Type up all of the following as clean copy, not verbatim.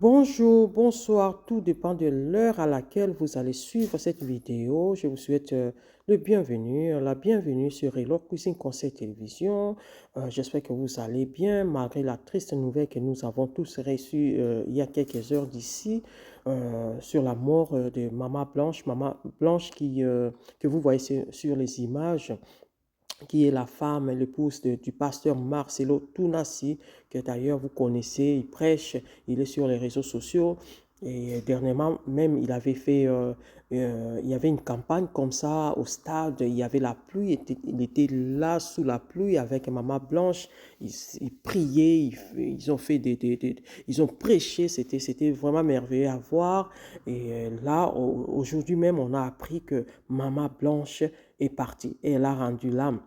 Bonjour, bonsoir, tout dépend de l'heure à laquelle vous allez suivre cette vidéo. Je vous souhaite le bienvenu, la bienvenue sur Hello Cuisine Conseil Télévision. J'espère que vous allez bien malgré la triste nouvelle que nous avons tous reçue il y a quelques heures d'ici sur la mort de Maman Blanche que vous voyez sur les images, qui est la femme, l'épouse du pasteur Marcelo Tounassi, que d'ailleurs vous connaissez, il prêche, il est sur les réseaux sociaux. Et dernièrement, même, il y avait une campagne comme ça au stade, il y avait la pluie, il était là sous la pluie avec Maman Blanche, ils priaient, ils ont fait ils ont prêché, c'était vraiment merveilleux à voir. Et là, aujourd'hui même, on a appris que Maman Blanche est partie et elle a rendu l'âme.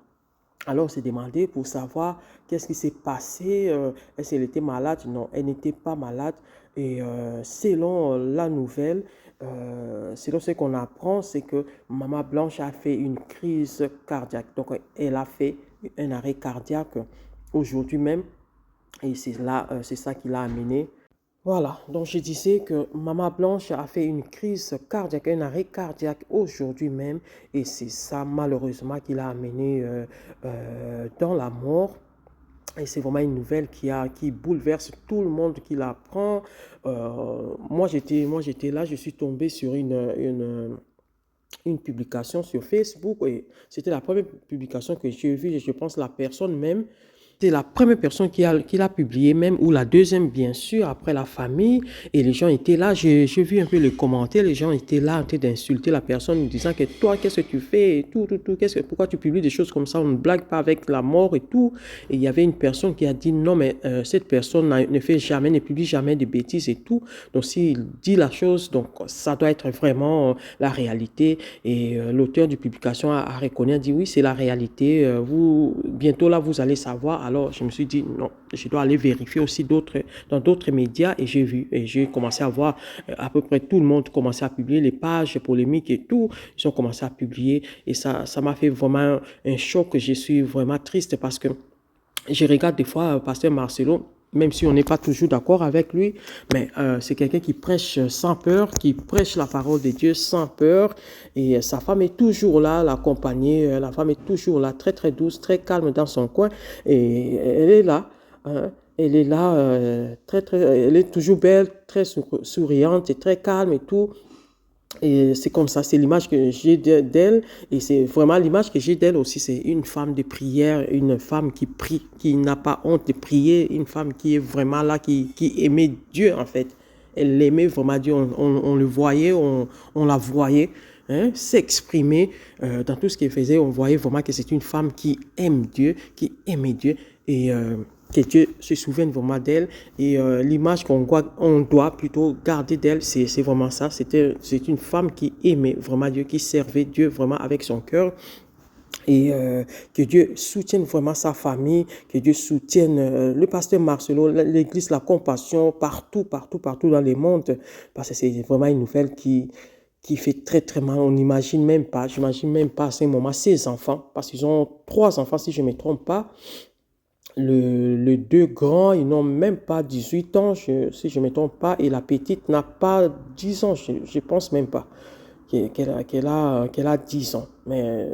Alors, on s'est demandé pour savoir qu'est-ce qui s'est passé. Est-ce qu'elle était malade? Non, elle n'était pas malade. Et selon la nouvelle, selon ce qu'on apprend, c'est que Maman Blanche a fait une crise cardiaque. Donc, elle a fait un arrêt cardiaque aujourd'hui même. Et c'est ça qui l'a amené. Voilà, donc je disais que Maman Blanche a fait une crise cardiaque, un arrêt cardiaque aujourd'hui même, et c'est ça malheureusement qui l'a amené dans la mort. Et c'est vraiment une nouvelle qui bouleverse tout le monde qui l'apprend. Moi j'étais là, je suis tombé sur une publication sur Facebook, et c'était la première publication que j'ai vue, et je pense la personne même. C'est la première personne qui l'a publié même, ou la deuxième bien sûr, après la famille. Et les gens étaient là, j'ai vu un peu les commentaires, les gens étaient là en train d'insulter la personne, disant que toi, qu'est-ce que tu fais et tout, pourquoi tu publies des choses comme ça, on ne blague pas avec la mort et tout. Et il y avait une personne qui a dit non, mais cette personne ne publie jamais de bêtises et tout. Donc s'il dit la chose, donc ça doit être vraiment la réalité. Et l'auteur de publication a reconnu, a dit oui, c'est la réalité. Bientôt là, vous allez savoir. Alors, je me suis dit, non, je dois aller vérifier aussi dans d'autres médias, et j'ai vu, et j'ai commencé à voir à peu près tout le monde commencer à publier, les pages polémiques et tout, ils ont commencé à publier, et ça m'a fait vraiment un choc. Je suis vraiment triste parce que je regarde des fois Pasteur Marcelo, même si on n'est pas toujours d'accord avec lui, mais c'est quelqu'un qui prêche sans peur, qui prêche la parole de Dieu sans peur, et sa femme est toujours là, l'accompagner, la femme est toujours là, très très douce, très calme dans son coin, et elle est là, hein, elle est là, elle est toujours belle, très souriante et très calme et tout. Et c'est comme ça, c'est l'image que j'ai d'elle, et c'est vraiment l'image que j'ai d'elle aussi. C'est une femme de prière, une femme qui prie, qui n'a pas honte de prier, une femme qui est vraiment là, qui aimait Dieu en fait. Elle aimait vraiment Dieu, on le voyait, on la voyait hein, s'exprimer dans tout ce qu'elle faisait. On voyait vraiment que c'est une femme qui aime Dieu, qui aimait Dieu, et que Dieu se souvienne vraiment d'elle. Et l'image on doit plutôt garder d'elle, c'est vraiment ça. C'est une femme qui aimait vraiment Dieu, qui servait Dieu vraiment avec son cœur. Et que Dieu soutienne vraiment sa famille, que Dieu soutienne le pasteur Marcelo, l'église, la compassion, partout dans le monde. Parce que c'est vraiment une nouvelle qui fait très très mal. On n'imagine même pas, j'imagine même pas à ce moment, ses enfants, parce qu'ils ont 3 enfants si je ne me trompe pas. Les 2 grands, ils n'ont même pas 18 ans, si je ne me trompe pas, et la petite n'a pas 10 ans, je ne pense même pas qu'elle a 10 ans. Mais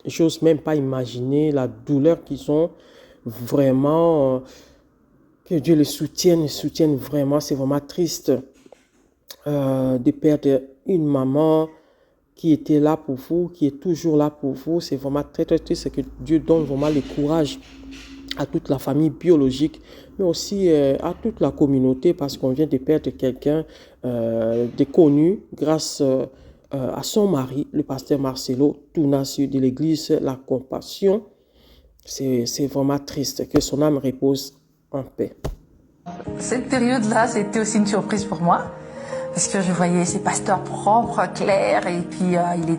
j'ose même pas imaginer la douleur qu'ils ont vraiment, que Dieu les soutienne vraiment. C'est vraiment triste de perdre une maman qui était là pour vous, qui est toujours là pour vous. C'est vraiment très très triste, que Dieu donne vraiment le courage à toute la famille biologique, mais aussi à toute la communauté, parce qu'on vient de perdre quelqu'un de connu grâce à son mari, le pasteur Marcelo Tounassi de l'église La Compassion. C'est vraiment triste, que son âme repose en paix. Cette période-là, c'était aussi une surprise pour moi, parce que je voyais ces pasteurs propres, clairs, et puis il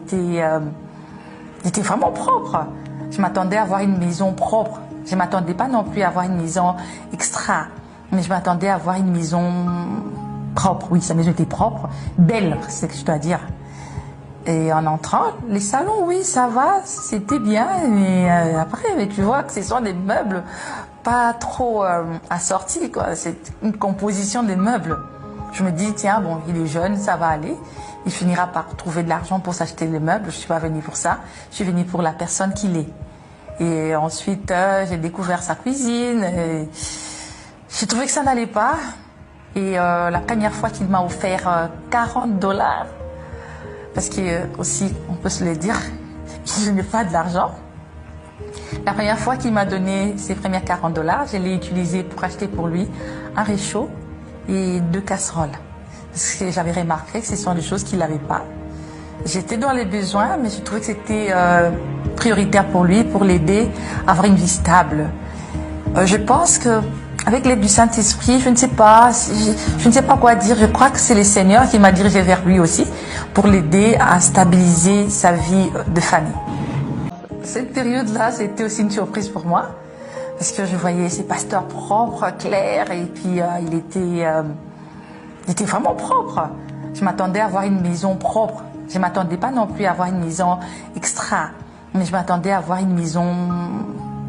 était vraiment propre. Je m'attendais à avoir une maison propre. Je ne m'attendais pas non plus à avoir une maison extra, mais je m'attendais à avoir une maison propre. Oui, sa maison était propre, belle, c'est ce que je dois dire. Et en entrant, les salons, oui, ça va, c'était bien. Mais après, tu vois que ce sont des meubles pas trop assorties, quoi. C'est une composition des meubles. Je me dis, tiens, bon, il est jeune, ça va aller. Il finira par trouver de l'argent pour s'acheter les meubles. Je suis pas venue pour ça. Je suis venue pour la personne qu'il est. Et ensuite, j'ai découvert sa cuisine. J'ai trouvé que ça n'allait pas. Et la première fois qu'il m'a offert $40, parce que aussi, on peut se le dire, je n'ai pas de l'argent. La première fois qu'il m'a donné ses premiers $40, je l'ai utilisé pour acheter pour lui un réchaud et 2 casseroles. Parce que j'avais remarqué que ce sont des choses qu'il n'avait pas. J'étais dans les besoins, mais je trouvais que c'était prioritaire pour lui, pour l'aider à avoir une vie stable. Je pense que avec l'aide du Saint-Esprit, je ne sais pas quoi dire. Je crois que c'est le Seigneur qui m'a dirigé vers lui aussi pour l'aider à stabiliser sa vie de famille. Cette période-là, c'était aussi une surprise pour moi parce que je voyais ses pasteurs propres, clairs, et puis il était vraiment propre. Je m'attendais à avoir une maison propre. Je m'attendais pas non plus à avoir une maison extra, mais je m'attendais à avoir une maison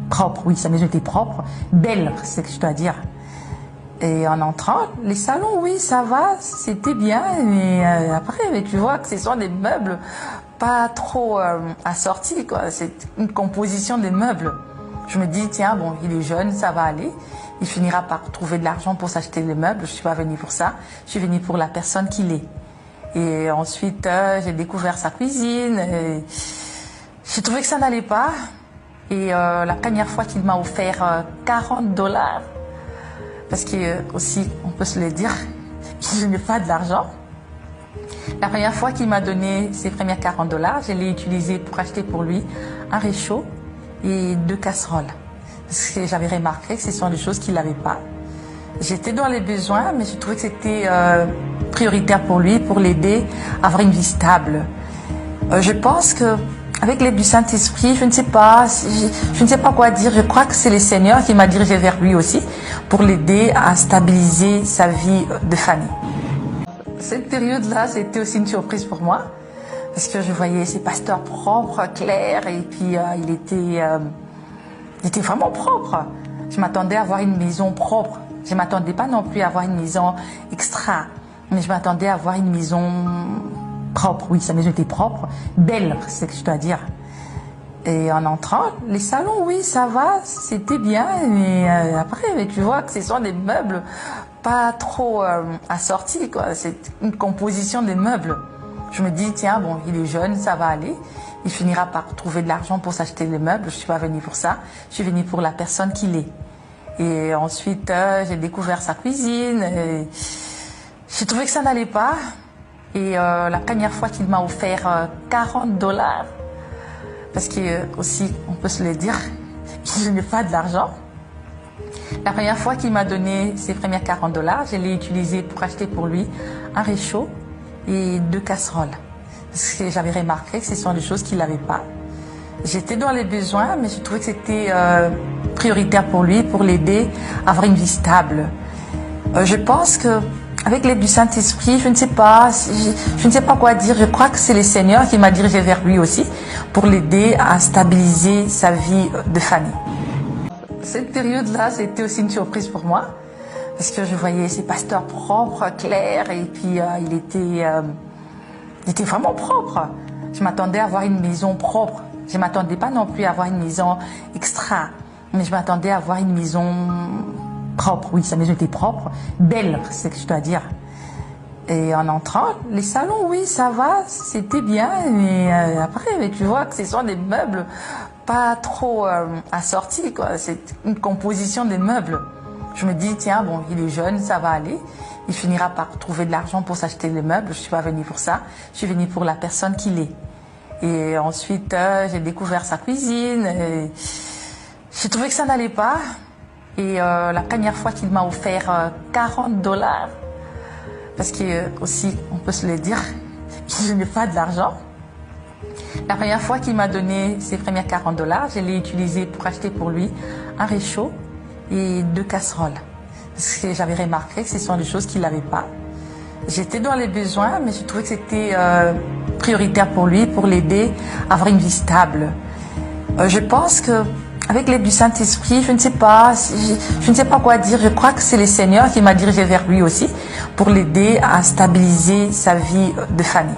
propre. Oui, sa maison était propre, belle, c'est ce que je dois dire. Et en entrant, les salons, oui, ça va, c'était bien, mais après, tu vois que ce sont des meubles pas trop assortis, quoi. C'est une composition des meubles. Je me dis, tiens, bon, il est jeune, ça va aller. Il finira par trouver de l'argent pour s'acheter les meubles. Je suis pas venue pour ça. Je suis venue pour la personne qu'il est. Et ensuite, j'ai découvert sa cuisine. J'ai trouvé que ça n'allait pas. Et la première fois qu'il m'a offert $40, parce que aussi, on peut se le dire, je n'ai pas de l'argent. La première fois qu'il m'a donné ses premiers $40, je l'ai utilisé pour acheter pour lui un réchaud et 2 casseroles. Parce que j'avais remarqué que ce sont des choses qu'il n'avait pas. J'étais dans les besoins, mais je trouvais que c'était prioritaire pour lui, pour l'aider à avoir une vie stable. Je pense que avec l'aide du Saint-Esprit, je ne sais pas quoi dire. Je crois que c'est le Seigneur qui m'a dirigé vers lui aussi pour l'aider à stabiliser sa vie de famille. Cette période-là, c'était aussi une surprise pour moi parce que je voyais ses pasteurs propres, clairs, et puis il était vraiment propre. Je m'attendais à avoir une maison propre. Je m'attendais pas non plus à avoir une maison extra, mais je m'attendais à avoir une maison propre. Oui, sa maison était propre, belle, c'est ce que je dois dire. Et en entrant, les salons, oui, ça va, c'était bien, mais après, tu vois que ce sont des meubles pas trop assortis, quoi. C'est une composition des meubles. Je me dis, tiens, bon, il est jeune, ça va aller. Il finira par trouver de l'argent pour s'acheter les meubles. Je suis pas venue pour ça. Je suis venue pour la personne qu'il est. Et ensuite, j'ai découvert sa cuisine. J'ai trouvé que ça n'allait pas. Et la première fois qu'il m'a offert $40, parce que aussi, on peut se le dire, je n'ai pas de l'argent. La première fois qu'il m'a donné ses premiers $40, je l'ai utilisé pour acheter pour lui un réchaud et 2 casseroles. Parce que j'avais remarqué que ce sont des choses qu'il n'avait pas. J'étais dans les besoins, mais je trouvais que c'était prioritaire pour lui, pour l'aider à avoir une vie stable. Je pense que avec l'aide du Saint-Esprit, je ne sais pas quoi dire. Je crois que c'est le Seigneur qui m'a dirigé vers lui aussi pour l'aider à stabiliser sa vie de famille. Cette période-là, c'était aussi une surprise pour moi parce que je voyais ses pasteurs propres, clairs, et puis il était vraiment propre. Je m'attendais à avoir une maison propre. Je m'attendais pas non plus à avoir une maison extra, mais je m'attendais à avoir une maison propre. Oui, sa maison était propre, belle, c'est ce que je dois dire. Et en entrant, les salons, oui, ça va, c'était bien, mais après, tu vois que ce sont des meubles pas trop assortis, quoi. C'est une composition des meubles. Je me dis, tiens, bon, il est jeune, ça va aller. Il finira par trouver de l'argent pour s'acheter les meubles. Je suis pas venue pour ça. Je suis venue pour la personne qu'il est. Et ensuite, j'ai découvert sa cuisine. J'ai trouvé que ça n'allait pas. Et la première fois qu'il m'a offert $40, parce que aussi, on peut se le dire, je n'ai pas de l'argent. La première fois qu'il m'a donné ses premiers $40, je l'ai utilisé pour acheter pour lui un réchaud et 2 casseroles. Parce que j'avais remarqué que ce sont des choses qu'il n'avait pas. J'étais dans les besoins, mais je trouvais que c'était prioritaire pour lui, pour l'aider à avoir une vie stable. Je pense que avec l'aide du Saint-Esprit, je ne sais pas, je ne sais pas quoi dire. Je crois que c'est le Seigneur qui m'a dirigé vers lui aussi pour l'aider à stabiliser sa vie de famille.